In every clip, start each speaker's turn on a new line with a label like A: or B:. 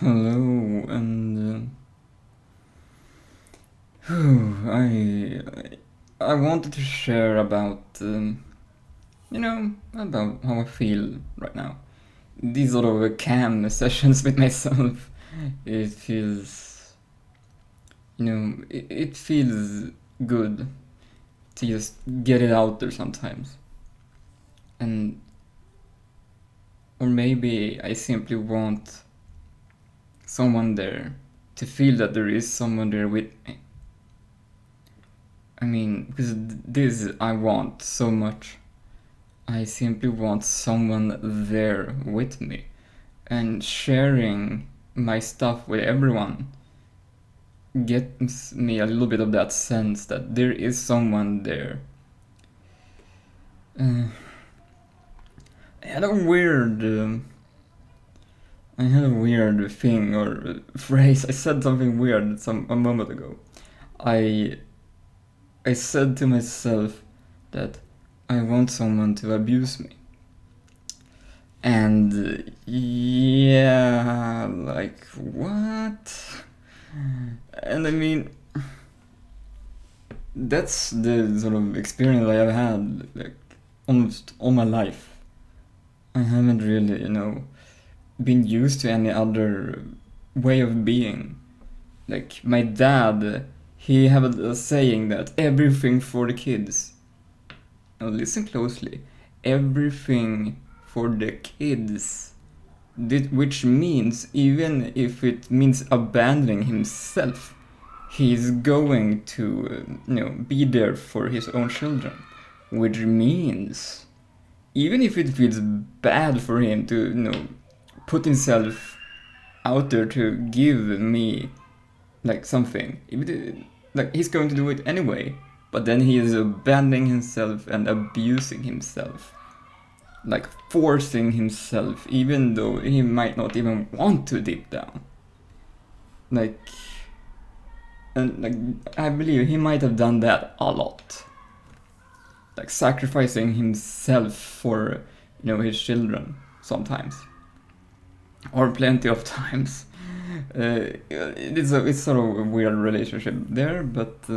A: Hello, and I wanted to share about about how I feel right now. These sort of cam sessions with myself. It feels it feels good to just get it out there sometimes, and or maybe I simply want someone there to feel that there is someone there with me. I mean, because this I want so much. I simply want someone there with me, and sharing my stuff with everyone gets me a little bit of that sense that there is someone there. Uh, I had a weird, I had a weird thing or phrase. I said something weird a moment ago. I I said to myself that I want someone to abuse me. And yeah, like what? And I mean, that's the sort of experience I have had like almost all my life. I haven't really, been used to any other way of being. Like my dad, he had a saying that everything for the kids. Now listen closely. Everything for the kids. Which means even if it means abandoning himself, he's going to be there for his own children, which means even if it feels bad for him to put himself out there to give me like something, like he's going to do it anyway, but then he is abandoning himself and abusing himself, like forcing himself, even though he might not even want to deep down. Like, and like I believe he might have done that a lot, like sacrificing himself for his children sometimes, or plenty of times. It's sort of a weird relationship there, but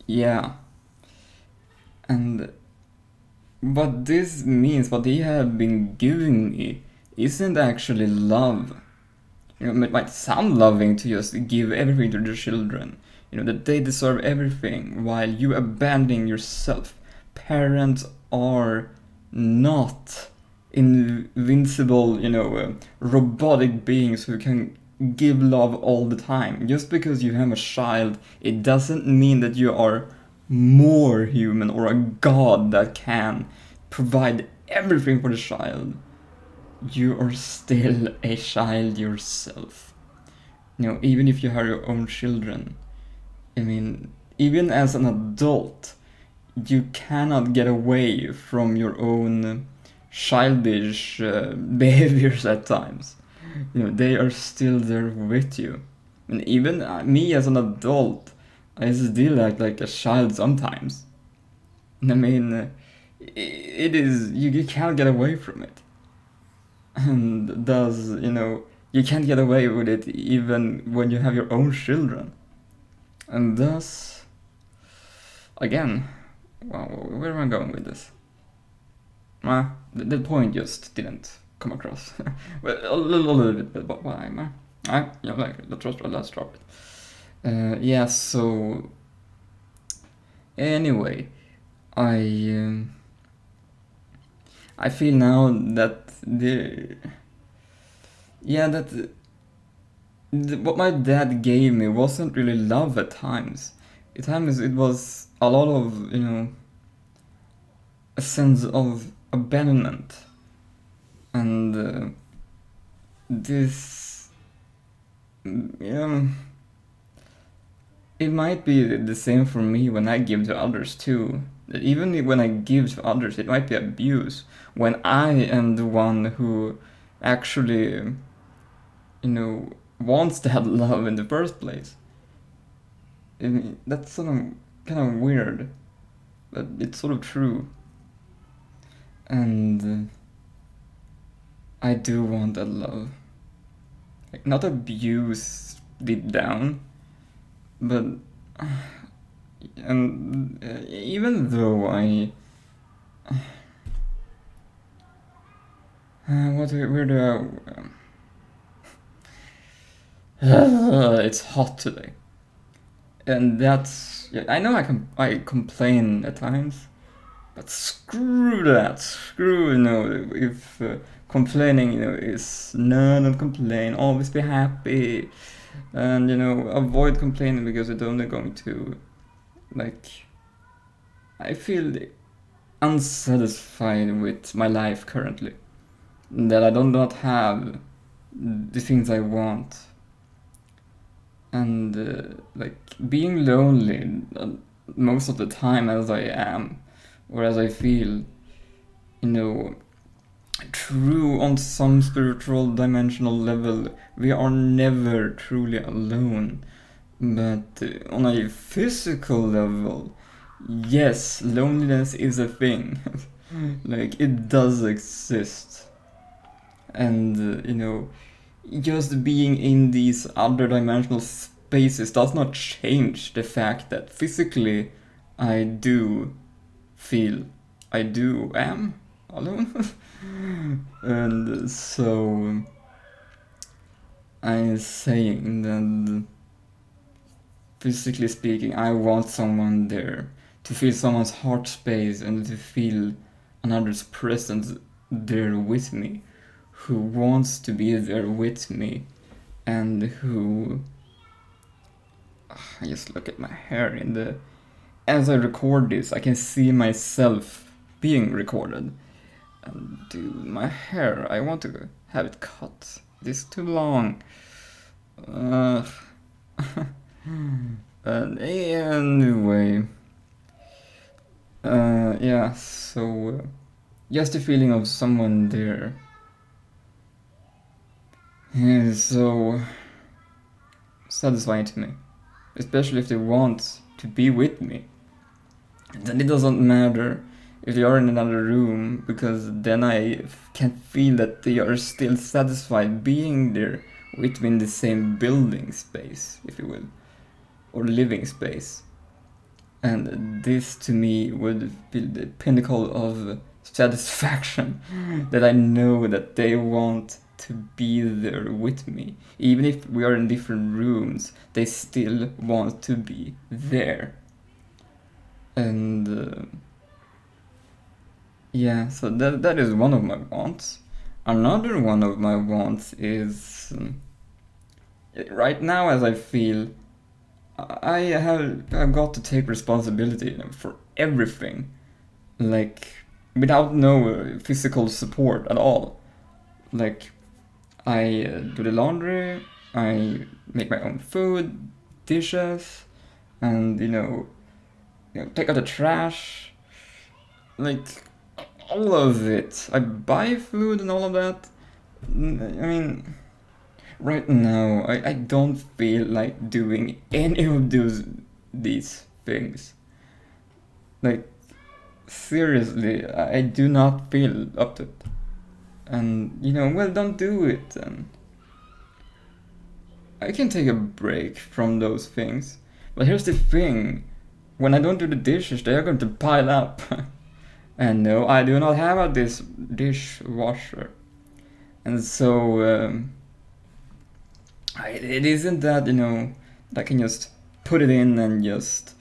A: yeah, and what this means, what he had been giving me, isn't actually love. It might sound loving to just give everything to the children, that they deserve everything while you abandoning yourself. Parents are not invincible, robotic beings who can give love all the time. Just because you have a child, it doesn't mean that you are more human or a god that can provide everything for the child. You are still a child yourself. Even if you have your own children. I mean, even as an adult, you cannot get away from your own childish behaviors at times. They are still there with you. And even me as an adult, I still act like a child sometimes. I mean, it is, you can't get away from it. And thus, you can't get away with it even when you have your own children. And thus, again, well, where am I going with this? The point just didn't come across. Well, a little bit, but why? Let's drop it. Yeah, so anyway, I I feel now that that what my dad gave me wasn't really love at times. At times it was a lot of a sense of abandonment, and this yeah, it might be the same for me when I give to others too. That even when I give to others, it might be abuse when I am the one who actually wants that love in the first place. I mean, that's sort of kind of weird, but it's sort of true. And I do want that love. like not abuse deep down, but and even though I where do it's hot today, and that's I know I complain at times, but screw that, screw if complaining is no, don't complain, always be happy, and avoid complaining because it's only going to like I feel unsatisfied with my life currently, that I do not have the things I want, and like being lonely most of the time as I am, or as I feel, true on some spiritual dimensional level, we are never truly alone. But on a physical level, yes, loneliness is a thing. Like, it does exist. And, just being in these other dimensional spaces does not change the fact that physically I do feel, am alone. And so I'm saying that physically speaking, I want someone there, to feel someone's heart space and to feel another's presence there with me, who wants to be there with me, and who. I just look at my hair as I record this, I can see myself being recorded. And dude, my hair, I want to have it cut. It is too long. Anyway, yeah, so just the feeling of someone there is so satisfying to me, especially if they want to be with me. Then it doesn't matter if they are in another room, because then I can feel that they are still satisfied being there with me in the same building space, if you will, or living space. And this to me would be the pinnacle of satisfaction, that I know that they want to be there with me. Even if we are in different rooms, they still want to be there. And yeah, so that is one of my wants. Another one of my wants is right now, as I feel, I've got to take responsibility for everything, like without no physical support at all. Like I do the laundry, I make my own food, dishes, and take out the trash, like all of it. I buy food and all of that. I mean, right now I don't feel like doing any of these things. Like, seriously, I do not feel up to it. And well, don't do it. And I can take a break from those things. But here's the thing: when I don't do the dishes, they are going to pile up. And no, I do not have a dishwasher. And so it isn't that I can just put it in and just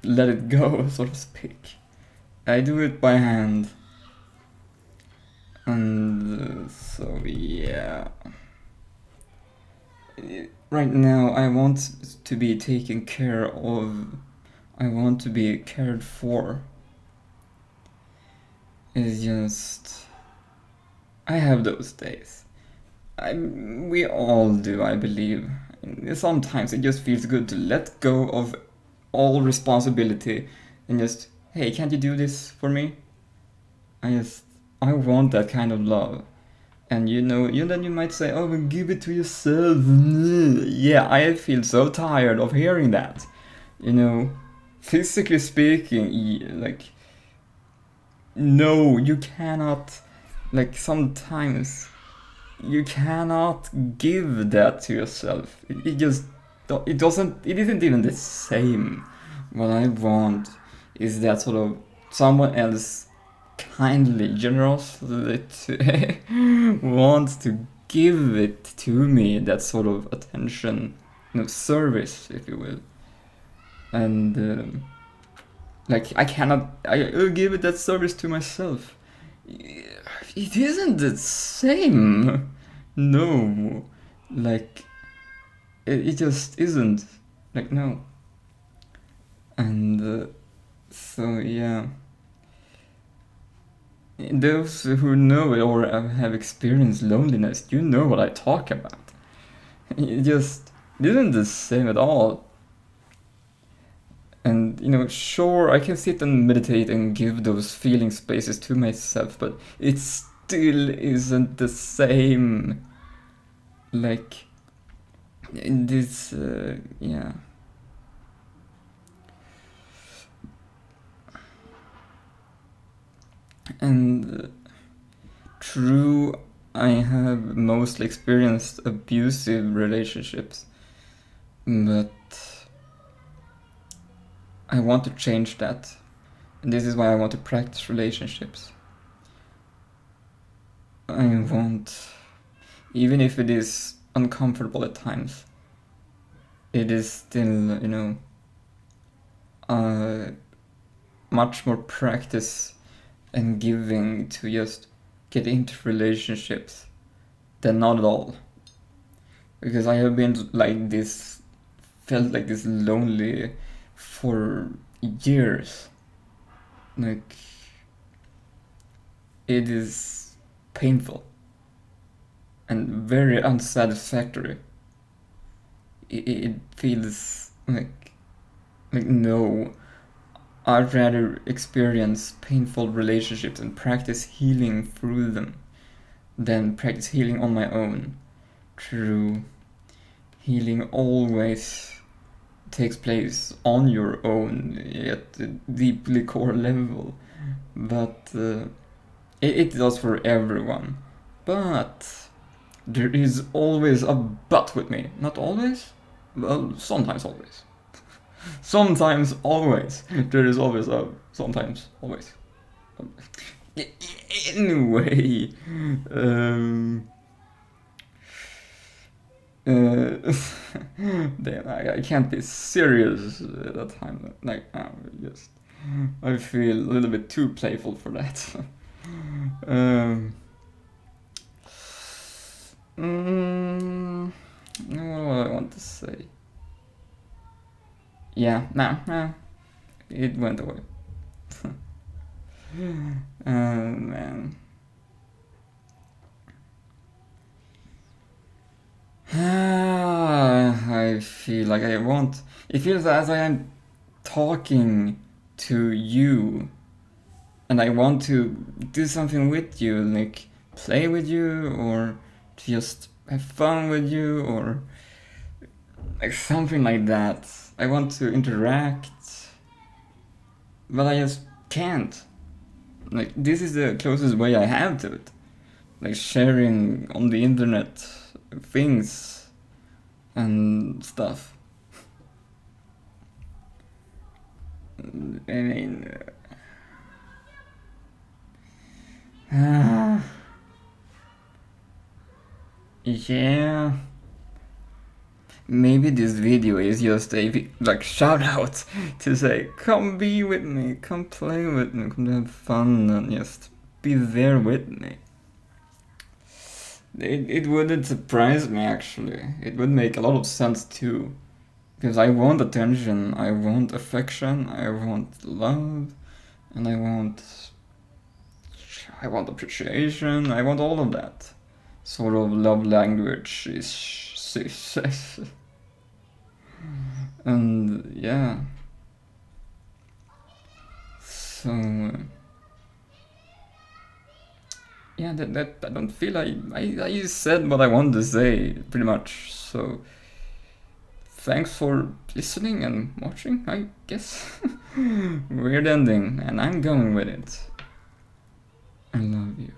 A: let it go, so to speak. I do it by hand. And so yeah, right now I want to be taken care of. I want to be cared for. It's just I have those days. We all do, I believe. Sometimes it just feels good to let go of all responsibility and just, hey, can't you do this for me? I want that kind of love. And then you might say, oh, well, give it to yourself. Yeah, I feel so tired of hearing that. Physically speaking, like, no, you cannot, like, sometimes you cannot give that to yourself. It isn't even the same. What I want is that sort of someone else kindly, generously wants to give it to me, that sort of attention, service, if you will. And like I'll give it that service to myself. It isn't the same. No, like it just isn't. Like no. And so yeah. Those who know it or have experienced loneliness, you know what I talk about. It just isn't the same at all. And sure, I can sit and meditate and give those feeling spaces to myself, but it still isn't the same. Like this, yeah. And true, I have mostly experienced abusive relationships, but I want to change that. And this is why I want to practice relationships. I want, even if it is uncomfortable at times, it is still, much more practice and giving to just get into relationships than not at all. Because I have been felt like this lonely for years. Like, it is painful and very unsatisfactory. It feels like no, I'd rather experience painful relationships and practice healing through them than practice healing on my own. True, healing always takes place on your own at a deeply core level, but it does for everyone. But there is always a but with me. Not always? Well, sometimes always. Sometimes always. There is always a sometimes always. Anyway, damn, I can't be serious at that time. Like, I feel a little bit too playful for that. What do I want to say? Yeah, nah, it went away. Man. I feel like it feels as I am talking to you, and I want to do something with you, like play with you, or just have fun with you, or like something like that. I want to interact, but I just can't. Like, this is the closest way I have to it. Like, sharing on the internet things and stuff. I mean, yeah. Maybe this video is just a shout out to say, come be with me, come play with me, come have fun, and just be there with me. It wouldn't surprise me, actually. It would make a lot of sense too. Because I want attention, I want affection, I want love, and I want appreciation, I want all of that. Sort of love language is and yeah. So yeah, that I don't feel I said what I wanted to say pretty much. So thanks for listening and watching, I guess. Weird ending, and I'm going with it. I love you.